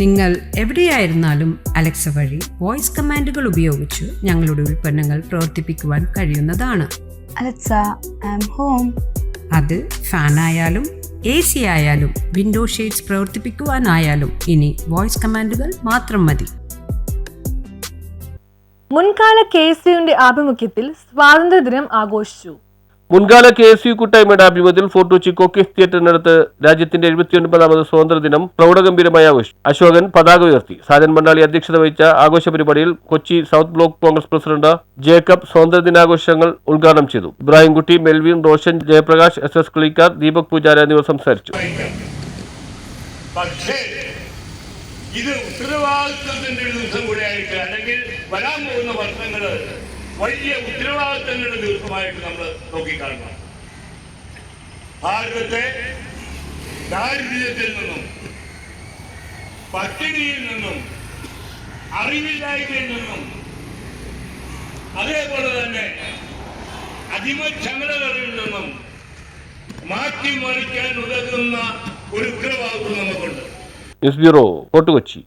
നിങ്ങൾ എവിടെയായിരുന്നാലും അലക്സ വഴി വോയിസ് കമാൻഡുകൾ ഉപയോഗിച്ച് ഞങ്ങളുടെ ഉൽപ്പന്നങ്ങൾ പ്രവർത്തിപ്പിക്കുവാൻ കഴിയുന്നതാണ്. Alexa, I'm home. അത് ഫാനായാലും AC ആയാലും വിൻഡോ ഷെയ്ഡ്സ് പ്രവർത്തിപ്പിക്കുവാനായാലും ഇനി വോയിസ് കമാൻഡുകൾ മാത്രം മതി. മുൻകാല KSUവിന്റെ ആഭിമുഖ്യത്തിൽ സ്വാതന്ത്ര്യദിനം ആഘോഷിച്ചു. മുൻകാല KSU കൂട്ടായ്മയുടെ ആഭിമുഖ്യത്തിൽ ഫോർട്ട് കൊച്ചി കോക്കേസ് തിയേറ്ററിനടുത്ത് രാജ്യത്തിന്റെ 79ാമത് സ്വാതന്ത്ര്യദിനം പ്രൗഢഗംഭീരമായി ആഘോഷിച്ചു. അശോകൻ പതാക ഉയർത്തി. സാജൻ മണ്ടാളി അധ്യക്ഷത വഹിച്ച ആഘോഷ പരിപാടിയിൽ Kochi south block Congress president Jacob സ്വാതന്ത്ര്യദിനാഘോഷങ്ങൾ ഉദ്ഘാടനം ചെയ്തു. ഇബ്രാഹിംകുട്ടി, മെൽവിൻ, റോഷൻ, ജയപ്രകാശ്, SS കിളിക്കാർ, ദീപക് പൂജാര എന്നിവർ സംസാരിച്ചു. ഇത് ഉത്തരവാദിത്വത്തിന്റെ ഒരു ദിവസം കൂടെയായിട്ട് അല്ലെങ്കിൽ വരാൻ പോകുന്ന വർഷങ്ങൾ വലിയ ഉത്തരവാദിത്തങ്ങളുടെ ദിവസമായിട്ട് നമ്മൾ നോക്കിക്കാണണം. ഭാരതത്തെ ദാരിദ്ര്യത്തിൽ നിന്നും പട്ടിണിയിൽ നിന്നും അറിവില്ലായ്മയിൽ നിന്നും അതേപോലെ തന്നെ അടിമച്ചങ്ങലകളിൽ നിന്നും മാറ്റിമറിക്കാൻ ഉതകുന്ന ഒരു ഉത്തരവാദിത്വം നമുക്കുണ്ട്. News bureau, fort Kochi.